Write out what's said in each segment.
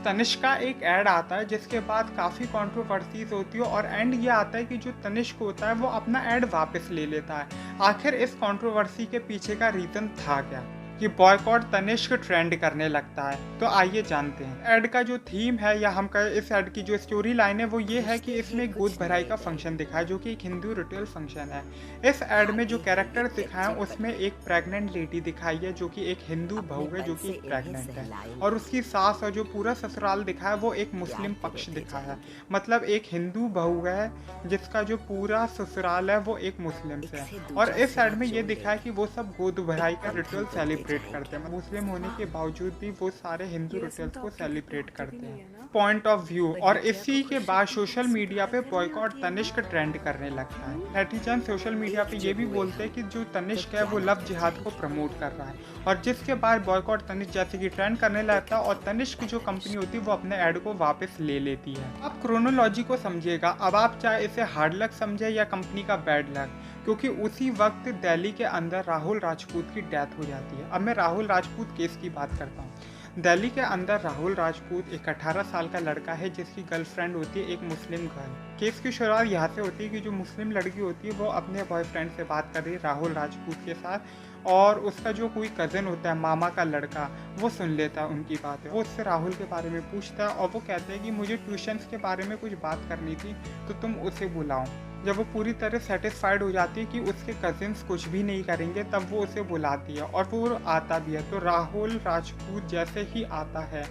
तनिष्क का एक ऐड आता है जिसके बाद काफ़ी कंट्रोवर्सीज होती है और एंड ये आता है कि जो तनिष्क होता है वो अपना ऐड वापस ले लेता है। आखिर इस कंट्रोवर्सी के पीछे का रीज़न था क्या कि बॉयकॉट तनिष्क ट्रेंड करने लगता है? तो आइए जानते हैं। ऐड का जो थीम है या हम कहें इस ऐड की जो स्टोरी लाइन है वो ये है कि इसमें एक गोद भराई का फंक्शन दिखा है जो कि एक हिंदू रिचुअल फंक्शन है। इस ऐड में जो कैरेक्टर दिखाए हैं उसमें एक प्रेग्नेंट लेडी दिखाई है जो कि एक हिंदू बहू है जो कि प्रेग्नेंट है, और उसकी सास और जो पूरा ससुराल दिखा है वो एक मुस्लिम पक्ष दिखा है। मतलब एक हिंदू बहू है जिसका जो पूरा ससुराल है वो एक मुस्लिम से है। और इस ऐड में ये दिखा है कि वो सब गोद भराई का रिचुअल सेलिब्रेट करते हैं। मुस्लिम होने के बावजूद भी वो सारे हिंदू रिचुअल्स को सेलिब्रेट करते हैं। Point of view. और इसी के बाद सोशल मीडिया पे बॉयकॉट तनिष्क ट्रेंड करने लगता है। नेटिजन सोशल मीडिया पे ये भी बोलते हैं कि जो तनिष्क है वो लव जिहाद को प्रमोट कर रहा है, और जिसके बाद बॉयकॉट तनिष्क जैसे कि ट्रेंड करने लगता है और तनिष्क जो कंपनी होती है वो अपने ऐड को वापस ले लेती है। आप क्रोनोलॉजी को समझिएगा। अब आप चाहे इसे हार्ड लक समझे या कंपनी का बैड लक, क्योंकि उसी वक्त दिल्ली के अंदर राहुल राजपूत की डेथ हो जाती है। अब मैं राहुल राजपूत केस की बात करता हूँ। दिल्ली के अंदर राहुल राजपूत एक 18 साल का लड़का है जिसकी गर्लफ्रेंड होती है एक मुस्लिम गर्ल। केस की शुरुआत यहाँ से होती है कि जो मुस्लिम लड़की होती है वो अपने बॉयफ्रेंड से बात कर रही है राहुल राजपूत के साथ, और उसका जो कोई कज़न होता है मामा का लड़का वो सुन लेता है उनकी बातें। वो उससे राहुल के बारे में पूछता है और वो कहते हैं कि मुझे ट्यूशन्स के बारे में कुछ बात करनी थी तो तुम उसे बुलाओ। जब वो पूरी तरह सेटिस्फाइड हो जाती है कि उसके कजिन्स कुछ भी नहीं करेंगे तब वो उसे बुलाती है और वो आता भी है। तो राहुल राजपूत जैसे ही आता है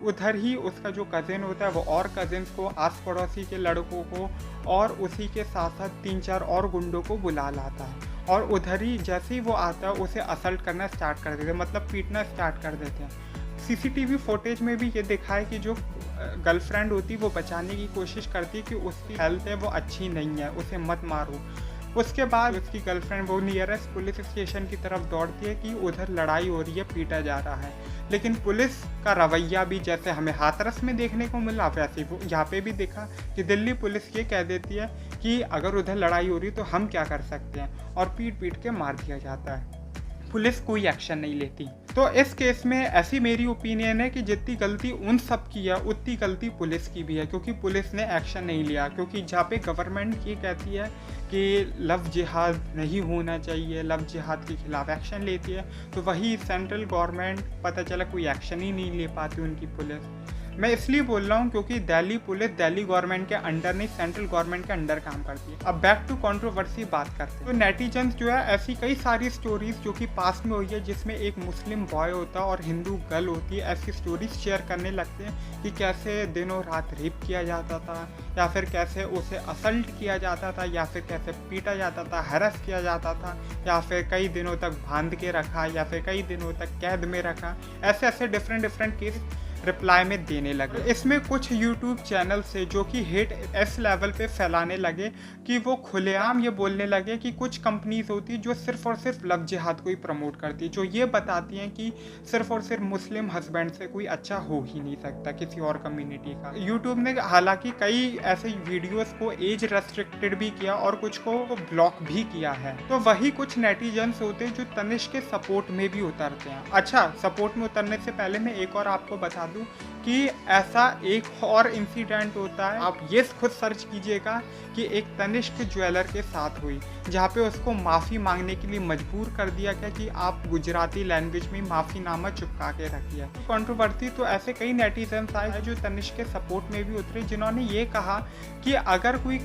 उधर ही उसका जो कज़िन होता है वो और कजिन्स को, आस पड़ोसी के लड़कों को और उसी के साथ साथ 3-4 और गुंडों को बुला लाता है, और उधर ही जैसे ही वो आता है उसे असल्ट करना स्टार्ट कर देते हैं, मतलब पीटना स्टार्ट कर देते हैं। सीसीटीवी फुटेज में भी ये दिखा है कि जो गर्लफ्रेंड होती है वो बचाने की कोशिश करती है कि उसकी हेल्थ है वो अच्छी नहीं है, उसे मत मारो। उसके बाद उसकी गर्लफ्रेंड वो नियरेस्ट पुलिस स्टेशन की तरफ दौड़ती है कि उधर लड़ाई हो रही है, पीटा जा रहा है। लेकिन पुलिस का रवैया भी जैसे हमें हाथरस में देखने को मिला वैसे वो यहाँ पे भी दिखा कि दिल्ली पुलिस ये कह देती है कि अगर उधर लड़ाई हो रही तो हम क्या कर सकते हैं, और पीट पीट के मार दिया जाता है। पुलिस कोई एक्शन नहीं लेती। तो इस केस में ऐसी मेरी ओपिनियन है कि जितनी गलती उन सब की है उतनी गलती पुलिस की भी है, क्योंकि पुलिस ने एक्शन नहीं लिया। क्योंकि जहाँ पे गवर्नमेंट ये कहती है कि लव जिहाद नहीं होना चाहिए, लव जिहाद के खिलाफ एक्शन लेती है, तो वही सेंट्रल गवर्नमेंट पता चला कोई एक्शन ही नहीं ले पाती उनकी पुलिस। मैं इसलिए बोल रहा हूँ क्योंकि दिल्ली पुलिस दिल्ली गवर्नमेंट के अंडर नहीं सेंट्रल गवर्नमेंट के अंडर काम करती है। अब बैक टू कंट्रोवर्सी बात करते हैं। तो नेटिजन्स जो है ऐसी कई सारी स्टोरीज जो कि पास में हुई है जिसमें एक मुस्लिम बॉय होता है और हिंदू गर्ल होती है, ऐसी स्टोरीज शेयर करने लगते हैं कि कैसे दिनों रात रेप किया जाता था, या फिर कैसे उसे असल्ट किया जाता था, या फिर कैसे पीटा जाता था, हैरेस किया जाता था, या फिर कई दिनों तक बांध के रखा, या फिर कई दिनों तक कैद में रखा। ऐसे ऐसे डिफरेंट केस रिप्लाई में देने लगे। इसमें कुछ यूट्यूब चैनल से जो कि हेट इस लेवल पे फैलाने लगे कि वो खुलेआम ये बोलने लगे कि कुछ कंपनीज होती है जो सिर्फ और सिर्फ लव जिहाद को ही प्रमोट करती है, जो ये बताती हैं कि सिर्फ और सिर्फ मुस्लिम हस्बैंड से कोई अच्छा हो ही नहीं सकता किसी और कम्युनिटी का। यूट्यूब ने हालांकि कई ऐसे वीडियोस को एज रेस्ट्रिक्टेड भी किया और कुछ को ब्लॉक भी किया है। तो वही कुछ नेटिजन्स होते हैं जो तनिष्क के सपोर्ट में भी उतरते हैं। अच्छा, सपोर्ट में उतरने से पहले मैं एक और आपको बता दूं कि ऐसा एक और इंसिडेंट होता है, आप ये खुद सर्च कीजिएगा, कि एक तनिष्क ज्वेलर के साथ हुई जहाँ पे उसको माफ़ी मांगने के लिए मजबूर कर दिया गया कि आप गुजराती लैंग्वेज में माफ़ीनामा चिपका के रखिए। कंट्रोवर्सी तो ऐसे कई नेटिजन्स आए जो तनिष्क के सपोर्ट में भी उतरे, जिन्होंने ये कहा कि अगर कोई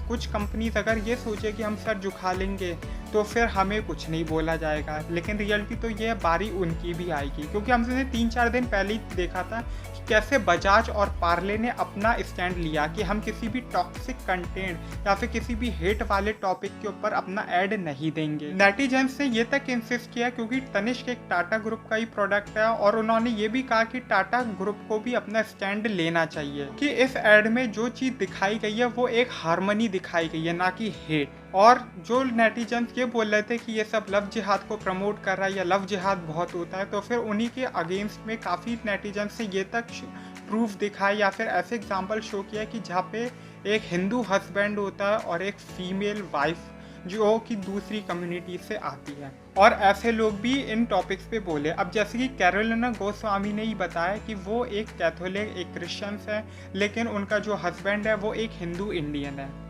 कुछ कंपनीज अगर ये सोचे कि हम सर झुका लेंगे तो फिर हमें कुछ नहीं बोला जाएगा, लेकिन रियलिटी तो ये बारी उनकी भी आएगी। क्योंकि हमने 3-4 दिन पहले ही देखा था कि कैसे बजाज और पार्ले ने अपना स्टैंड लिया कि हम किसी भी टॉक्सिक कंटेंट या फिर किसी भी हेट वाले टॉपिक के ऊपर अपना ऐड नहीं देंगे। नेटिजन्स ने ये तक इंसिस्ट किया क्योंकि तनिष्क एक टाटा ग्रुप का ही प्रोडक्ट है, और उन्होंने ये भी कहा कि टाटा ग्रुप को भी अपना स्टैंड लेना चाहिए कि इस ऐड में जो चीज़ दिखाई गई है वो एक हार्मनी दिखाई गई है, ना कि हेट। और जो नेटिजन्स ये बोल रहे थे कि ये सब लव जिहाद को प्रमोट कर रहा है या लव जिहाद बहुत होता है, तो फिर उन्हीं के अगेंस्ट में काफ़ी नेटिजन्स ने ये तक प्रूफ दिखाया या फिर ऐसे एग्जाम्पल शो किया कि जहाँ पे एक हिंदू हस्बैंड होता है और एक फीमेल वाइफ जो कि दूसरी कम्युनिटी से आती है। और ऐसे लोग भी इन टॉपिक्स पे बोले। अब जैसे कि कैरोलिना गोस्वामी ने ही बताया कि वो एक कैथोलिक, एक क्रिश्चियंस है, लेकिन उनका जो हस्बैंड है वो एक हिंदू इंडियन है,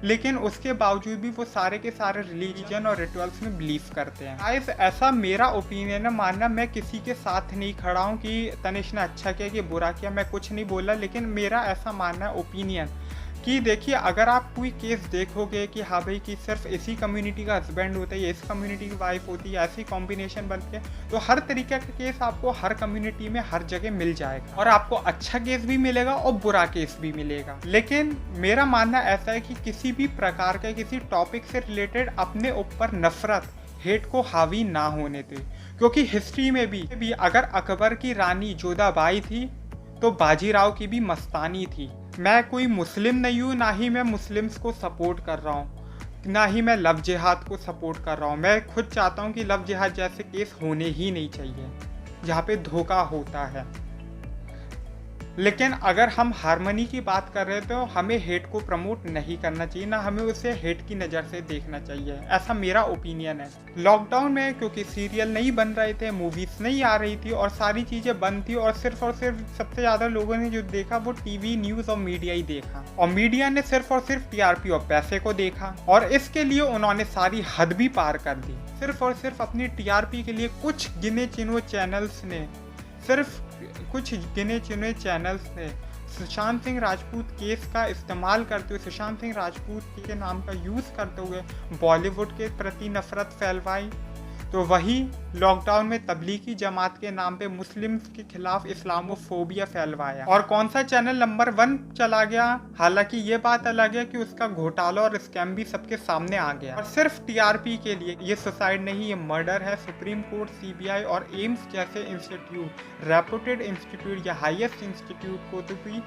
लेकिन उसके बावजूद भी वो सारे के सारे रिलीजन और रिचुअल्स में बिलीव करते हैं। गाइस, ऐसा मेरा ओपिनियन है, मानना मैं किसी के साथ नहीं खड़ा हूँ कि तनिष्क ने अच्छा किया कि बुरा किया, मैं कुछ नहीं बोला, लेकिन मेरा ऐसा मानना है, ओपिनियन, कि देखिए अगर आप कोई केस देखोगे कि हाँ भाई कि सिर्फ इसी कम्युनिटी का हस्बैंड होता है या इस कम्युनिटी की वाइफ होती है, ऐसी कॉम्बिनेशन बनती है, तो हर तरीके का केस आपको हर कम्युनिटी में हर जगह मिल जाएगा, और आपको अच्छा केस भी मिलेगा और बुरा केस भी मिलेगा। लेकिन मेरा मानना ऐसा है कि किसी भी प्रकार के किसी टॉपिक से रिलेटेड अपने ऊपर नफरत, हेट को हावी ना होने दे, क्योंकि हिस्ट्री में भी अगर अकबर की रानी जोधाबाई थी तो बाजीराव की भी मस्तानी थी। मैं कोई मुस्लिम नहीं हूँ, ना ही मैं मुस्लिम्स को सपोर्ट कर रहा हूँ, ना ही मैं लव जिहाद को सपोर्ट कर रहा हूँ। मैं खुद चाहता हूँ कि लव जिहाद जैसे केस होने ही नहीं चाहिए जहाँ पे धोखा होता है। लेकिन अगर हम हार्मनी की बात कर रहे हैं तो हमें हेट को प्रमोट नहीं करना चाहिए, ना हमें उसे हेट की नज़र से देखना चाहिए, ऐसा मेरा ओपिनियन है। लॉकडाउन में क्योंकि सीरियल नहीं बन रहे थे, मूवीज़ नहीं आ रही थी और सारी चीज़ें बंद थी, और सिर्फ सबसे ज़्यादा लोगों ने जो देखा वो टीवी, न्यूज़ और मीडिया ही देखा, और मीडिया ने सिर्फ और सिर्फ टीआरपी और पैसे को देखा, और इसके लिए उन्होंने सारी हद भी पार कर दी। सिर्फ और सिर्फ अपनी टीआरपी के लिए कुछ गिने चुने चैनल्स ने सुशांत सिंह राजपूत केस का इस्तेमाल करते हुए, सुशांत सिंह राजपूत के नाम का यूज़ करते हुए बॉलीवुड के प्रति नफरत फैलवाई। तो वही लॉकडाउन में तबलीगी जमात के नाम पे मुस्लिम्स के खिलाफ इस्लामोफोबिया फैलवाया, और कौन सा चैनल नंबर 1 चला गया। हालांकि ये बात अलग है कि उसका घोटाला और स्कैम भी सबके सामने आ गया, और सिर्फ टीआरपी के लिए। ये सुसाइड नहीं, ये मर्डर है। सुप्रीम कोर्ट, सीबीआई और एम्स जैसे इंस्टीट्यूट, रेपुटेड इंस्टीट्यूट या हाईएस्ट इंस्टीट्यूट को तो भी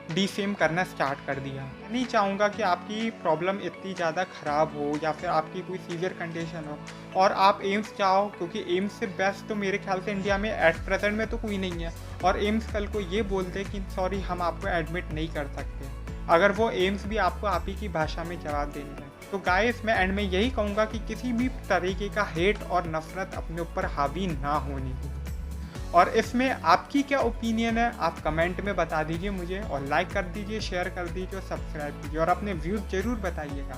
डिफेम करना स्टार्ट कर दिया। मैं नहीं चाहूँगा कि आपकी प्रॉब्लम इतनी ज़्यादा ख़राब हो या फिर आपकी कोई सीवियर कंडीशन हो और आप एम्स जाओ, क्योंकि एम्स से बेस्ट तो मेरे ख्याल से इंडिया में एट प्रेजेंट में तो कोई नहीं है, और एम्स कल को ये बोलते कि सॉरी हम आपको एडमिट नहीं कर सकते, अगर वो एम्स भी आपको आप ही की भाषा में जवाब देने हैं। तो गाइस, मैं एंड में यही कहूँगा कि किसी भी तरीके का हेट और नफरत अपने ऊपर हावी ना होने दी। और इसमें आपकी क्या ओपिनियन है, आप कमेंट में बता दीजिए मुझे, और लाइक कर दीजिए, शेयर कर दीजिए और सब्सक्राइब कीजिए, और अपने व्यूज़ ज़रूर बताइएगा।